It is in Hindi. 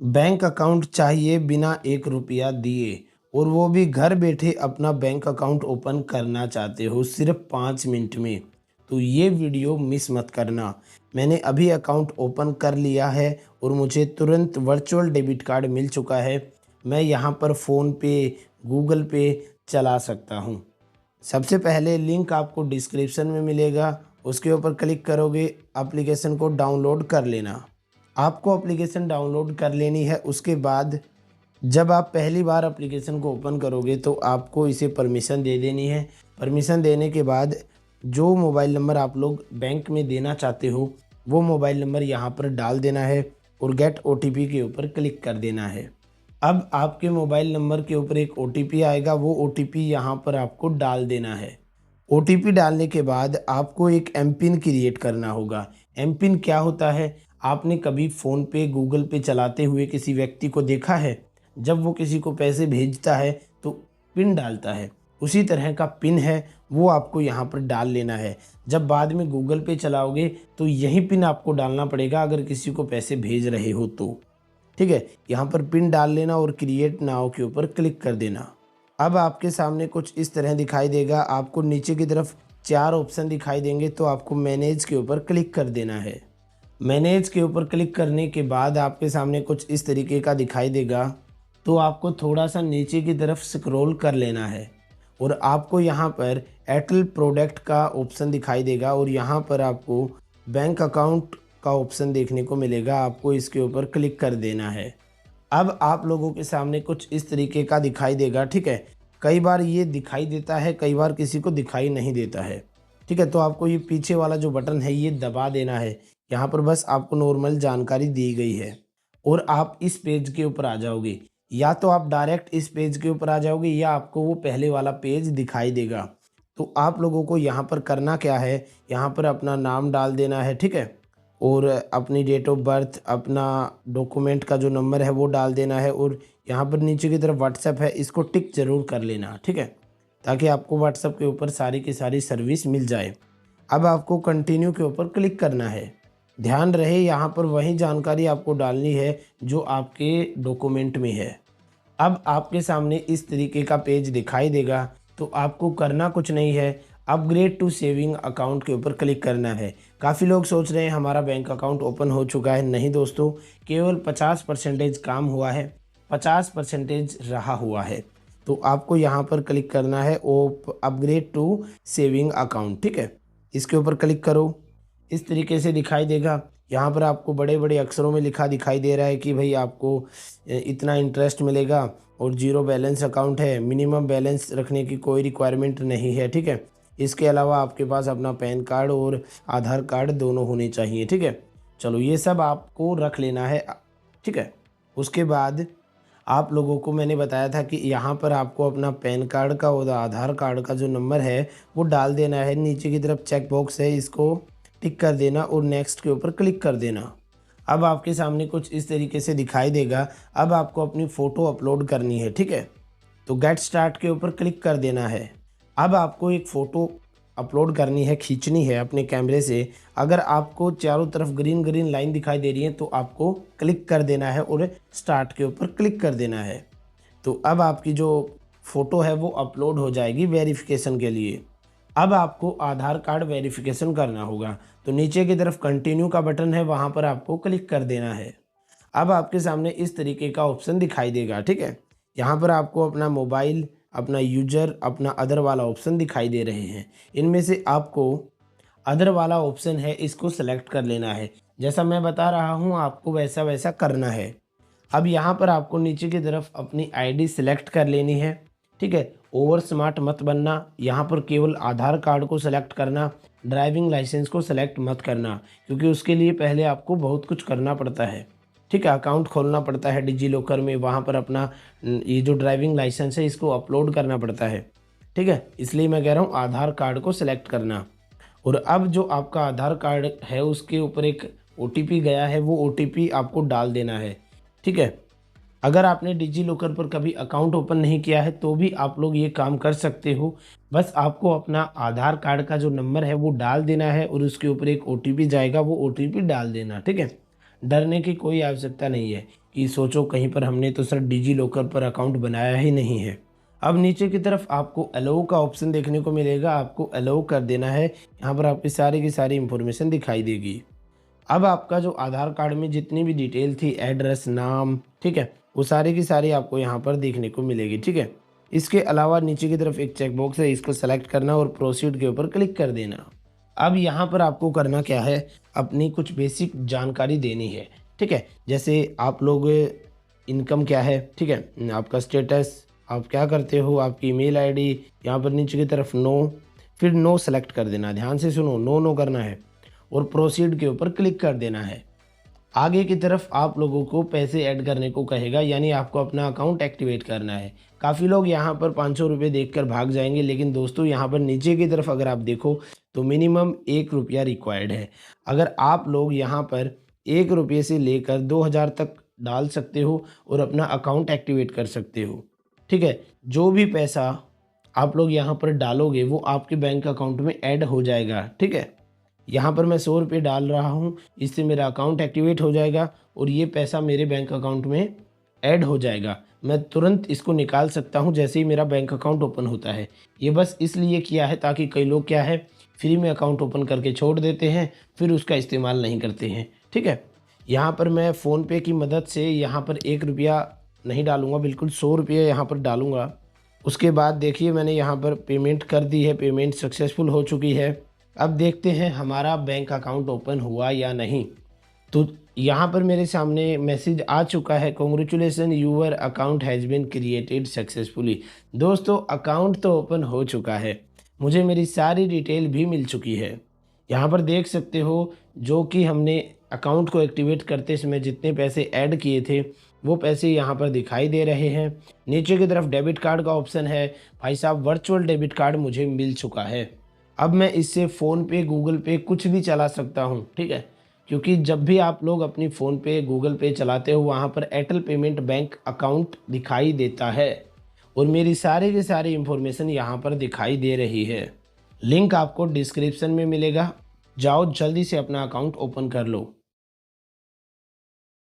बैंक अकाउंट चाहिए बिना 1 रुपया दिए और वो भी घर बैठे अपना बैंक अकाउंट ओपन करना चाहते हो सिर्फ 5 मिनट में, तो ये वीडियो मिस मत करना। मैंने अभी अकाउंट ओपन कर लिया है और मुझे तुरंत वर्चुअल डेबिट कार्ड मिल चुका है। मैं यहाँ पर फ़ोन पे, गूगल पे चला सकता हूँ। सबसे पहले लिंक आपको डिस्क्रिप्शन में मिलेगा, उसके ऊपर क्लिक करोगे, एप्लीकेशन को डाउनलोड कर लेना। आपको एप्लीकेशन डाउनलोड कर लेनी है। उसके बाद जब आप पहली बार एप्लीकेशन को ओपन करोगे तो आपको इसे परमिशन दे देनी है। परमिशन देने के बाद जो मोबाइल नंबर आप लोग बैंक में देना चाहते हो वो मोबाइल नंबर यहाँ पर डाल देना है और गेट ओटीपी के ऊपर क्लिक कर देना है। अब आपके मोबाइल नंबर के ऊपर एक ओटीपी आएगा, वो ओटीपी यहाँ पर आपको डाल देना है। ओटीपी डालने के बाद आपको एक एमपिन क्रिएट करना होगा। एमपिन क्या होता है? आपने कभी फ़ोन पे, गूगल पे चलाते हुए किसी व्यक्ति को देखा है? जब वो किसी को पैसे भेजता है तो पिन डालता है, उसी तरह का पिन है, वो आपको यहाँ पर डाल लेना है। जब बाद में गूगल पे चलाओगे तो यही पिन आपको डालना पड़ेगा अगर किसी को पैसे भेज रहे हो तो। ठीक है, यहाँ पर पिन डाल लेना और क्रिएट नाउ के ऊपर क्लिक कर देना। अब आपके सामने कुछ इस तरह दिखाई देगा। आपको नीचे की तरफ 4 ऑप्शन दिखाई देंगे, तो आपको मैनेज के ऊपर क्लिक कर देना है। मैनेज के ऊपर क्लिक करने के बाद आपके सामने कुछ इस तरीके का दिखाई देगा, तो आपको थोड़ा सा नीचे की तरफ स्क्रॉल कर लेना है और आपको यहाँ पर एयरटेल प्रोडक्ट का ऑप्शन दिखाई देगा और यहाँ पर आपको बैंक अकाउंट का ऑप्शन देखने को मिलेगा। आपको इसके ऊपर क्लिक कर देना है। अब आप लोगों के सामने कुछ इस तरीके का दिखाई देगा। ठीक है, कई बार ये दिखाई देता है, कई बार किसी को दिखाई नहीं देता है। ठीक है, तो आपको ये पीछे वाला जो बटन है ये दबा देना है। यहाँ पर बस आपको नॉर्मल जानकारी दी गई है और आप इस पेज के ऊपर आ जाओगे। या तो आप डायरेक्ट इस पेज के ऊपर आ जाओगे या आपको वो पहले वाला पेज दिखाई देगा। तो आप लोगों को यहाँ पर करना क्या है, यहाँ पर अपना नाम डाल देना है। ठीक है, और अपनी डेट ऑफ बर्थ, अपना डॉक्यूमेंट का जो नंबर है वो डाल देना है और यहाँ पर नीचे की तरफ व्हाट्सएप है, इसको टिक ज़रूर कर लेना। ठीक है, ताकि आपको व्हाट्सएप के ऊपर सारी की सारी सर्विस मिल जाए। अब आपको कंटिन्यू के ऊपर क्लिक करना है। ध्यान रहे यहाँ पर वही जानकारी आपको डालनी है जो आपके डॉक्यूमेंट में है। अब आपके सामने इस तरीके का पेज दिखाई देगा, तो आपको करना कुछ नहीं है, अपग्रेड टू सेविंग अकाउंट के ऊपर क्लिक करना है। काफ़ी लोग सोच रहे हैं हमारा बैंक अकाउंट ओपन हो चुका है। नहीं दोस्तों, केवल 50% काम हुआ है, 50% रहा हुआ है। तो आपको यहाँ पर क्लिक करना है अपग्रेड टू सेविंग अकाउंट। ठीक है, इसके ऊपर क्लिक करो। इस तरीके से दिखाई देगा। यहाँ पर आपको बड़े बड़े अक्षरों में लिखा दिखाई दे रहा है कि भाई आपको इतना इंटरेस्ट मिलेगा और ज़ीरो बैलेंस अकाउंट है, मिनिमम बैलेंस रखने की कोई रिक्वायरमेंट नहीं है। ठीक है, इसके अलावा आपके पास अपना पैन कार्ड और आधार कार्ड दोनों होने चाहिए। ठीक है, चलो ये सब आपको रख लेना है। ठीक है, उसके बाद आप लोगों को मैंने बताया था कि यहाँ पर आपको अपना पैन कार्ड का और आधार कार्ड का जो नंबर है वो डाल देना है। नीचे की तरफ चेक बॉक्स है, इसको टिक कर देना और नेक्स्ट के ऊपर क्लिक कर देना। अब आपके सामने कुछ इस तरीके से दिखाई देगा। अब आपको अपनी फ़ोटो अपलोड करनी है। ठीक है, तो गेट स्टार्ट के ऊपर क्लिक कर देना है। अब आपको एक फ़ोटो अपलोड करनी है, खींचनी है अपने कैमरे से। अगर आपको चारों तरफ ग्रीन ग्रीन लाइन दिखाई दे रही है तो आपको क्लिक कर देना है और स्टार्ट के ऊपर क्लिक कर देना है। तो अब आपकी जो फ़ोटो है वो अपलोड हो जाएगी वेरिफिकेशन के लिए। अब आपको आधार कार्ड वेरिफिकेशन करना होगा, तो नीचे की तरफ कंटिन्यू का बटन है, वहाँ पर आपको क्लिक कर देना है। अब आपके सामने इस तरीके का ऑप्शन दिखाई देगा। ठीक है, यहाँ पर आपको अपना मोबाइल, अपना यूजर, अपना अदर वाला ऑप्शन दिखाई दे रहे हैं। इनमें से आपको अदर वाला ऑप्शन है, इसको सेलेक्ट कर लेना है। जैसा मैं बता रहा हूँ आपको वैसा वैसा करना है। अब यहाँ पर आपको नीचे की तरफ अपनी आईडी सिलेक्ट कर लेनी है। ठीक है, ओवर स्मार्ट मत बनना। यहाँ पर केवल आधार कार्ड को सेलेक्ट करना, ड्राइविंग लाइसेंस को सेलेक्ट मत करना, क्योंकि उसके लिए पहले आपको बहुत कुछ करना पड़ता है। ठीक है, अकाउंट खोलना पड़ता है डिजी लॉकर में, वहाँ पर अपना ये जो ड्राइविंग लाइसेंस है इसको अपलोड करना पड़ता है। ठीक है, इसलिए मैं कह रहा हूँ आधार कार्ड को सिलेक्ट करना। और अब जो आपका आधार कार्ड है उसके ऊपर एक ओटीपी गया है, वो ओटीपी आपको डाल देना है। ठीक है, अगर आपने डिजी लॉकर पर कभी अकाउंट ओपन नहीं किया है तो भी आप लोग ये काम कर सकते हो। बस आपको अपना आधार कार्ड का जो नंबर है वो डाल देना है और उसके ऊपर एक ओटीपी जाएगा, वो ओटीपी डाल देना। ठीक है, डरने की कोई आवश्यकता नहीं है, कि सोचो कहीं पर हमने तो सर डिजी लॉकर पर अकाउंट बनाया ही नहीं है। अब नीचे की तरफ आपको अलाउ का ऑप्शन देखने को मिलेगा, आपको अलाउ कर देना है। यहाँ पर आपकी सारी की सारी इंफॉर्मेशन दिखाई देगी। अब आपका जो आधार कार्ड में जितनी भी डिटेल थी, एड्रेस, नाम, ठीक है, वो सारी की सारी आपको यहाँ पर देखने को मिलेगी, ठीक है। इसके अलावा नीचे की तरफ एक चेक बॉक्स है, इसको सेलेक्ट करना और प्रोसीड के ऊपर क्लिक कर देना। अब यहाँ पर आपको करना क्या है, अपनी कुछ बेसिक जानकारी देनी है, ठीक है। जैसे आप लोग इनकम क्या है, ठीक है, आपका स्टेटस, आप क्या करते हो, आपकी ईमेल आईडी, यहाँ पर नीचे की तरफ नो, फिर नो सेलेक्ट कर देना। ध्यान से सुनो, नो नो करना है और प्रोसीड के ऊपर क्लिक कर देना है। आगे की तरफ आप लोगों को पैसे ऐड करने को कहेगा, यानी आपको अपना अकाउंट एक्टिवेट करना है। काफ़ी लोग यहाँ पर 500 रुपये देख भाग जाएंगे, लेकिन दोस्तों यहाँ पर नीचे की तरफ अगर आप देखो तो मिनिमम 1 रुपया रिक्वायर्ड है। अगर आप लोग यहाँ पर 1 रुपये से लेकर 2000 तक डाल सकते हो और अपना अकाउंट एक्टिवेट कर सकते हो, ठीक है। जो भी पैसा आप लोग यहाँ पर डालोगे वो आपके बैंक अकाउंट में ऐड हो जाएगा, ठीक है। यहाँ पर मैं 100 रुपये डाल रहा हूँ, इससे मेरा अकाउंट एक्टिवेट हो जाएगा और ये पैसा मेरे बैंक अकाउंट में ऐड हो जाएगा। मैं तुरंत इसको निकाल सकता हूँ जैसे ही मेरा बैंक अकाउंट ओपन होता है। ये बस इसलिए किया है ताकि कई लोग क्या है, फ्री में अकाउंट ओपन करके छोड़ देते हैं, फिर उसका इस्तेमाल नहीं करते हैं, ठीक है। यहाँ पर मैं फ़ोनपे की मदद से यहाँ पर 1 रुपया नहीं डालूँगा, बिल्कुल 100 रुपये यहाँ पर डालूँगा। उसके बाद देखिए मैंने यहाँ पर पेमेंट कर दी है, पेमेंट सक्सेसफुल हो चुकी है। अब देखते हैं हमारा बैंक अकाउंट ओपन हुआ या नहीं। तो यहाँ पर मेरे सामने मैसेज आ चुका है, congratulation your account has been created successfully. दोस्तों अकाउंट तो ओपन हो चुका है, मुझे मेरी सारी डिटेल भी मिल चुकी है। यहाँ पर देख सकते हो जो कि हमने अकाउंट को एक्टिवेट करते समय जितने पैसे ऐड किए थे वो पैसे यहाँ पर दिखाई दे रहे हैं। नीचे की तरफ डेबिट कार्ड का ऑप्शन है। भाई साहब वर्चुअल डेबिट कार्ड मुझे मिल चुका है। अब मैं इससे फ़ोनपे, गूगल पे कुछ भी चला सकता हूँ, ठीक है। क्योंकि जब भी आप लोग अपनी फ़ोनपे, गूगल पे चलाते हो वहाँ पर एयरटेल पेमेंट बैंक अकाउंट दिखाई देता है और मेरी सारी की सारी इन्फॉर्मेशन यहाँ पर दिखाई दे रही है। लिंक आपको डिस्क्रिप्शन में मिलेगा, जाओ जल्दी से अपना अकाउंट ओपन कर लो।